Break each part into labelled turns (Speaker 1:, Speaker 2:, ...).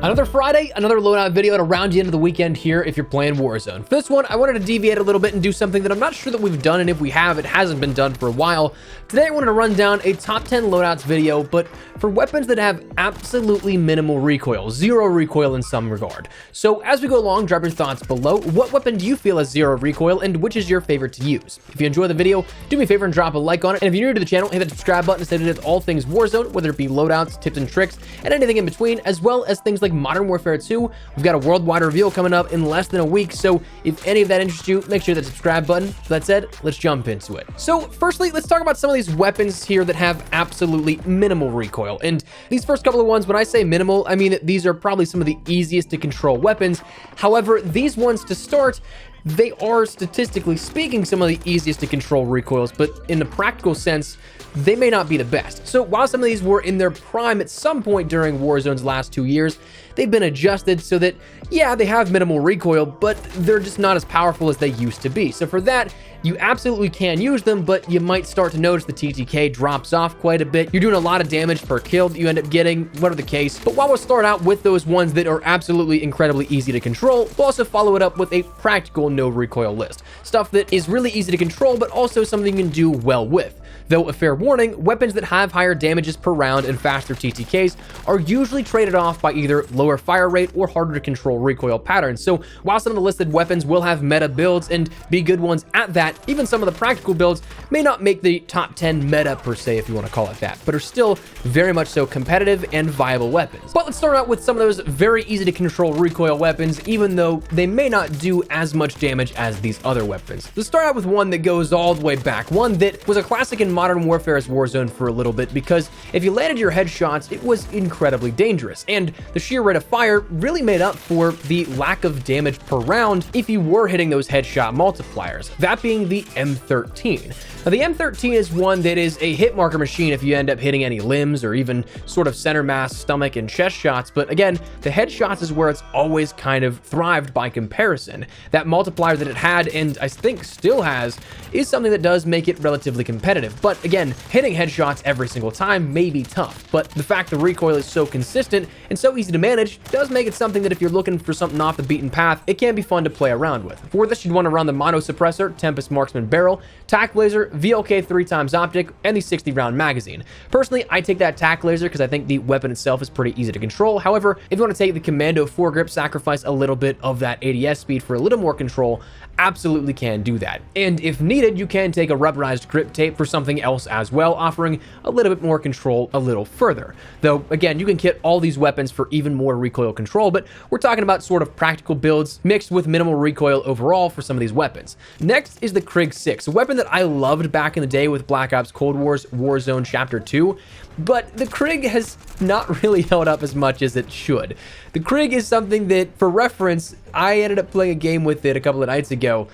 Speaker 1: Another Friday, another loadout video to round you into the weekend here if you're playing Warzone. For this one, I wanted to deviate a little bit and do something that I'm not sure that we've done, and if we have, it hasn't been done for a while. Today, I wanted to run down a top 10 loadouts video, but for weapons that have absolutely minimal recoil, zero recoil in some regard. So as we go along, drop your thoughts below. What weapon do you feel has zero recoil, and which is your favorite to use? If you enjoy the video, do me a favor and drop a like on it. And if you're new to the channel, hit that subscribe button to stay tuned with all things Warzone, whether it be loadouts, tips and tricks, and anything in between, as well as things like Modern Warfare 2. We've got a worldwide reveal coming up in less than a week, so if any of that interests you, make sure that subscribe button. So that said, let's jump into it. So firstly, let's talk about some of these weapons here that have absolutely minimal recoil. And these first couple of ones, when I say minimal, I mean that these are probably some of the easiest to control weapons. However, these ones to start, they are, statistically speaking, some of the easiest to control recoils, but in the practical sense, they may not be the best. So while some of these were in their prime at some point during Warzone's last 2 years, they've been adjusted so that, yeah, they have minimal recoil, but they're just not as powerful as they used to be. So for that, you absolutely can use them, but you might start to notice the TTK drops off quite a bit. You're doing a lot of damage per kill that you end up getting, whatever the case. But while we'll start out with those ones that are absolutely incredibly easy to control, we'll also follow it up with a practical no recoil list. Stuff that is really easy to control, but also something you can do well with. Though a fair warning, weapons that have higher damages per round and faster TTKs are usually traded off by either lower fire rate or harder to control recoil patterns. So while some of the listed weapons will have meta builds and be good ones at that, even some of the practical builds may not make the top 10 meta per se, if you want to call it that, but are still very much so competitive and viable weapons. But let's start out with some of those very easy to control recoil weapons, even though they may not do as much damage as these other weapons. Let's start out with one that goes all the way back, one that was a classic in Modern Warfare's Warzone for a little bit, because if you landed your headshots, it was incredibly dangerous, and the sheer rate of fire really made up for the lack of damage per round if you were hitting those headshot multipliers, that being the M13. Now, the M13 is one that is a hit marker machine if you end up hitting any limbs or even sort of center mass, stomach, and chest shots, but again, the headshots is where it's always kind of thrived by comparison. That multiplier that it had, and I think still has, is something that does make it relatively competitive. But again, hitting headshots every single time may be tough, but the fact the recoil is so consistent and so easy to manage does make it something that if you're looking for something off the beaten path, it can be fun to play around with. For this, you'd want to run the mono suppressor, Tempest Marksman barrel, tac laser, VLK 3x optic, and the 60 round magazine. Personally, I take that tac laser because I think the weapon itself is pretty easy to control. However, if you want to take the commando foregrip, sacrifice a little bit of that ADS speed for a little more control, absolutely can do that. And if needed, you can take a rubberized grip tape for something else as well, offering a little bit more control a little further. Though again, you can kit all these weapons for even more recoil control, but we're talking about sort of practical builds mixed with minimal recoil overall for some of these weapons. Next is the Krig 6, a weapon that I loved back in the day with Black Ops Cold War's Warzone Chapter 2, but the Krig has not really held up as much as it should. The Krig is something that, for reference, I ended up playing a game with it a couple of nights ago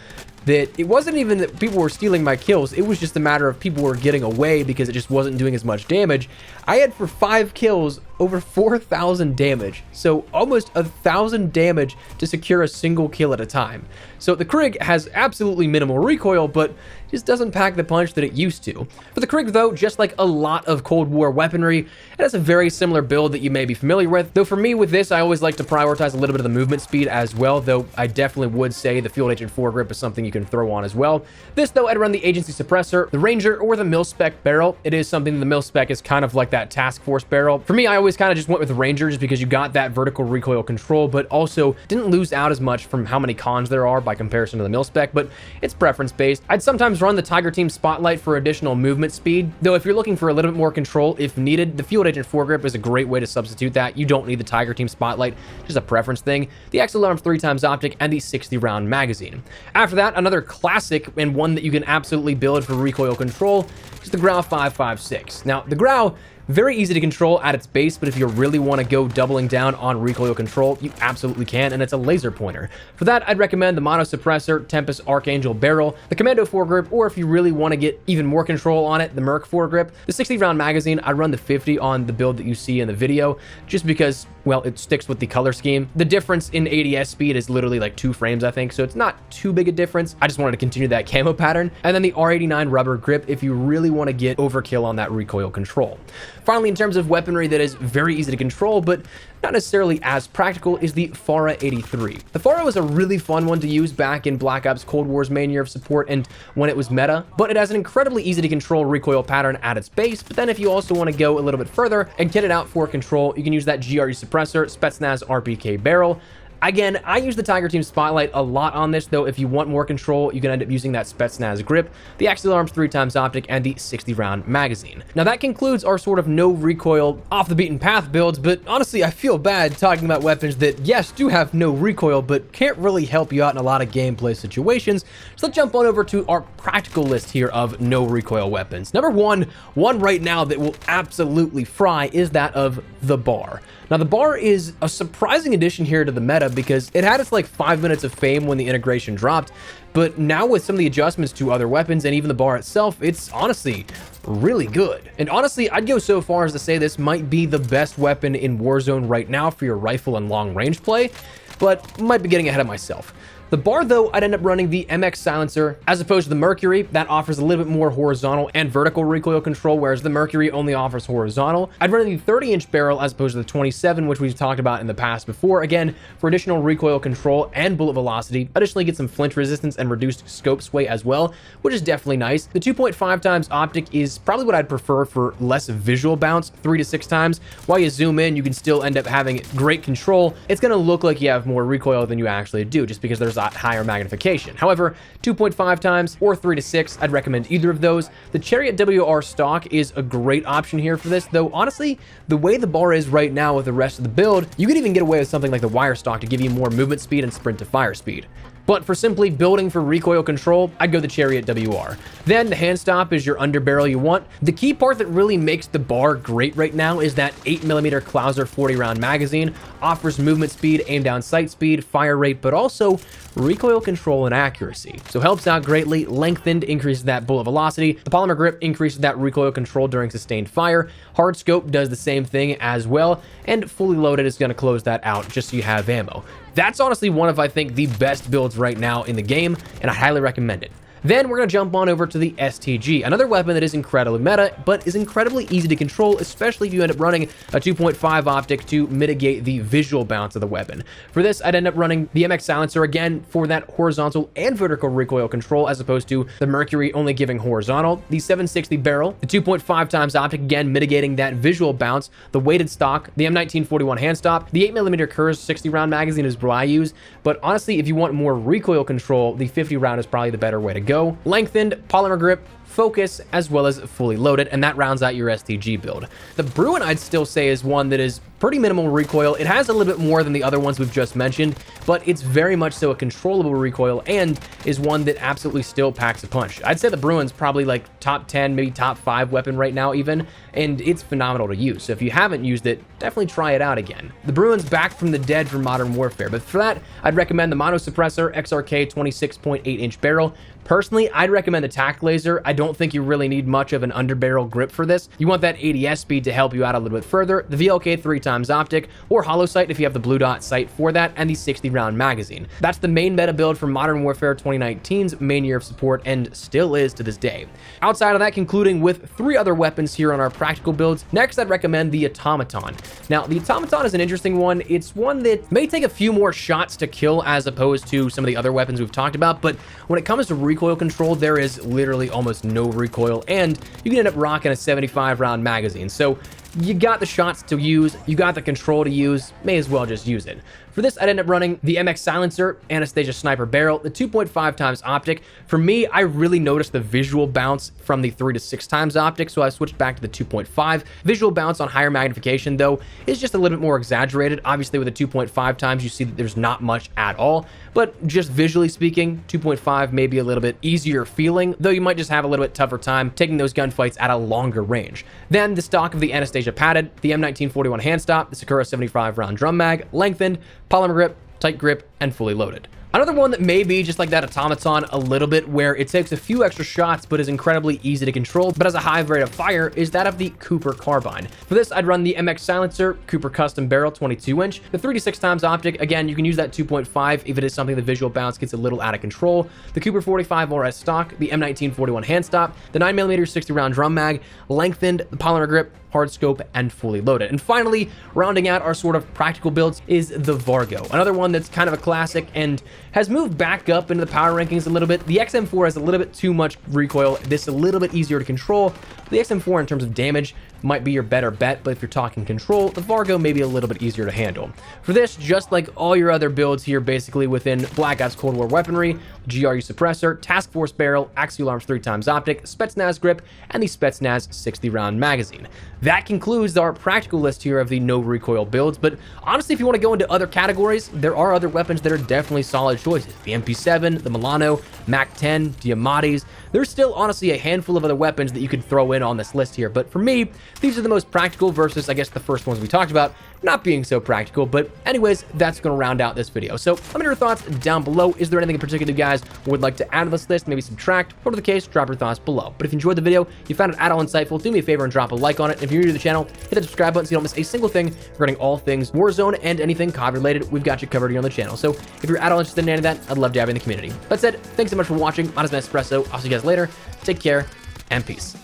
Speaker 1: that it wasn't even that people were stealing my kills, it was just a matter of people were getting away because it just wasn't doing as much damage. I had for 5 kills over 4,000 damage, so almost 1,000 damage to secure a single kill at a time. So the Krig has absolutely minimal recoil, but just doesn't pack the punch that it used to. For the Krig though, just like a lot of Cold War weaponry, it has a very similar build that you may be familiar with, though for me with this, I always like to prioritize a little bit of the movement speed as well, though I definitely would say the Field Agent foregrip is something you can throw on as well. This though, I'd run the Agency Suppressor, the Ranger, or the Mil-Spec barrel. It is something the Mil-Spec is kind of like that Task Force barrel. For me, I always kind of just went with the Ranger just because you got that vertical recoil control, but also didn't lose out as much from how many cons there are by comparison to the Mil-Spec, but it's preference based. I'd sometimes run the Tiger Team Spotlight for additional movement speed, though if you're looking for a little bit more control if needed, the Field Agent foregrip is a great way to substitute that. You don't need the Tiger Team Spotlight, just a preference thing. The XL Arms 3x optic and the 60 round magazine. After that, another classic and one that you can absolutely build for recoil control is the Grau 5.56. Now, the Grau, very easy to control at its base, but if you really want to go doubling down on recoil control, you absolutely can, and it's a laser pointer. For that, I'd recommend the Mono Suppressor, Tempest Archangel barrel, the Commando foregrip, or if you really want to get even more control on it, the Merc foregrip. The 60 round magazine, I'd run the 50 on the build that you see in the video, just because, well, it sticks with the color scheme. The difference in ADS speed is literally like 2 frames, I think, so it's not too big a difference. I just wanted to continue that camo pattern. And then the R89 rubber grip if you really want to get overkill on that recoil control. Finally, in terms of weaponry that is very easy to control, but not necessarily as practical, is the FARA 83. The FARA was a really fun one to use back in Black Ops Cold War's main year of support and when it was meta, but it has an incredibly easy to control recoil pattern at its base. But then if you also want to go a little bit further and get it out for control, you can use that GRE suppressor, Spetsnaz RPK barrel. Again, I use the Tiger Team Spotlight a lot on this, though if you want more control, you can end up using that Spetsnaz grip, the axial arms 3x optic, and the 60-round magazine. Now that concludes our sort of no recoil, off the beaten path builds, but honestly, I feel bad talking about weapons that, yes, do have no recoil, but can't really help you out in a lot of gameplay situations. So let's jump on over to our practical list here of no recoil weapons. Number one right now that will absolutely fry is that of the bar. Now the bar is a surprising addition here to the meta because it had its like 5 minutes of fame when the integration dropped, but now with some of the adjustments to other weapons and even the bar itself, it's honestly really good. And honestly, I'd go so far as to say this might be the best weapon in Warzone right now for your rifle and long range play, but might be getting ahead of myself. The bar, though, I'd end up running the MX silencer as opposed to the Mercury. That offers a little bit more horizontal and vertical recoil control, whereas the Mercury only offers horizontal. I'd run the 30-inch barrel as opposed to the 27, which we've talked about in the past before, again, for additional recoil control and bullet velocity. Additionally, get some flinch resistance and reduced scope sway as well, which is definitely nice. The 2.5 times optic is probably what I'd prefer for less visual bounce, 3 to 6 times. While you zoom in, you can still end up having great control. It's going to look like you have more recoil than you actually do, just because there's higher magnification. However, 2.5 times or 3 to 6, I'd recommend either of those. The Chariot WR stock is a great option here for this, though honestly, the way the bar is right now with the rest of the build, you could even get away with something like the wire stock to give you more movement speed and sprint to fire speed. But for simply building for recoil control, I'd go the Chariot WR. Then the hand stop is your underbarrel you want. The key part that really makes the bar great right now is that 8mm Clouser 40-round magazine. Offers movement speed, aim down sight speed, fire rate, but also recoil control and accuracy. So helps out greatly. Lengthened increases that bullet velocity. The polymer grip increases that recoil control during sustained fire. Hard scope does the same thing as well. And fully loaded is going to close that out just so you have ammo. That's honestly one of, I think, the best builds right now in the game, and I highly recommend it. Then we're going to jump on over to the STG, another weapon that is incredibly meta, but is incredibly easy to control, especially if you end up running a 2.5 optic to mitigate the visual bounce of the weapon. For this, I'd end up running the MX silencer again for that horizontal and vertical recoil control, as opposed to the Mercury only giving horizontal. The 760 barrel, the 2.5 times optic, again mitigating that visual bounce. The weighted stock, the M1941 hand stop, the 8mm Kurz 60-round magazine is what I use, but honestly, if you want more recoil control, the 50-round is probably the better way to go. Lengthened, polymer grip, focus, as well as fully loaded, and that rounds out your STG build. The Bruin, I'd still say, is one that is pretty minimal recoil. It has a little bit more than the other ones we've just mentioned, but it's very much so a controllable recoil and is one that absolutely still packs a punch. I'd say the Bruin's probably like top 10, maybe top 5 weapon right now even, and it's phenomenal to use. So if you haven't used it, definitely try it out again. The Bruin's back from the dead for Modern Warfare, but for that, I'd recommend the Mono Suppressor XRK 26.8-inch barrel. Personally, I'd recommend the Tac Laser. I don't think you really need much of an underbarrel grip for this. You want that ADS speed to help you out a little bit further. The VLK 3x optic or hollow sight if you have the blue dot sight for that, and the 60-round magazine. That's the main meta build for Modern Warfare 2019's main year of support and still is to this day. Outside of that, concluding with 3 other weapons here on our practical builds. Next, I'd recommend the Automaton. Now, the Automaton is an interesting one. It's one that may take a few more shots to kill as opposed to some of the other weapons we've talked about, but when it comes to recoil control, there is literally almost no recoil, and you can end up rocking a 75-round magazine. So you got the shots to use, you got the control to use, may as well just use it. For this, I'd end up running the MX silencer, Anastasia sniper barrel, the 2.5 times optic. For me, I really noticed the visual bounce from the 3 to 6 times optic, so I switched back to the 2.5. Visual bounce on higher magnification, though, is just a little bit more exaggerated. Obviously, with the 2.5 times, you see that there's not much at all, but just visually speaking, 2.5 may be a little bit easier feeling, though you might just have a little bit tougher time taking those gunfights at a longer range. Then the stock of the Anastasia padded, the M1941 hand stop, the Sakura 75-round drum mag, lengthened, polymer grip, tight grip, and fully loaded. Another one that may be just like that automaton a little bit, where it takes a few extra shots but is incredibly easy to control but has a high rate of fire, is that of the Cooper carbine. For this, I'd run the MX silencer, Cooper custom barrel 22-inch, the 3-6 times optic. Again, you can use that 2.5 if it is something the visual bounce gets a little out of control. The Cooper 45 RS stock, the M1941 hand stop, the 9mm 60 round drum mag, lengthened, the polymer grip, hard scope, and fully loaded. And finally, rounding out our sort of practical builds is the Vargo, another one that's kind of a classic and has moved back up into the power rankings a little bit. The XM4 has a little bit too much recoil. This is a little bit easier to control. The XM4 in terms of damage might be your better bet, but if you're talking control, the Vargo may be a little bit easier to handle. For this, just like all your other builds here, basically within Black Ops Cold War weaponry, GRU suppressor, Task Force barrel, Axial Arms 3 times optic, Spetsnaz grip, and the Spetsnaz 60 round magazine. That concludes our practical list here of the no recoil builds, but honestly, if you want to go into other categories, there are other weapons that are definitely solid choices. The MP7, the Milano, MAC-10, Diamatis. There's still honestly a handful of other weapons that you could throw in on this list here, but for me, these are the most practical versus, I guess, the first ones we talked about not being so practical. But anyways, that's going to round out this video. So let me know your thoughts down below. Is there anything in particular you guys would like to add to this list, maybe subtract? Whatever the case, drop your thoughts below. But if you enjoyed the video, you found it at all insightful, do me a favor and drop a like on it. And if you're new to the channel, hit the subscribe button so you don't miss a single thing regarding all things Warzone and anything COD related. We've got you covered here on the channel. So if you're at all interested in any of that, I'd love to have you in the community. That said, thanks so much for watching. My name is Espresso. I'll see you guys later. Take care and peace.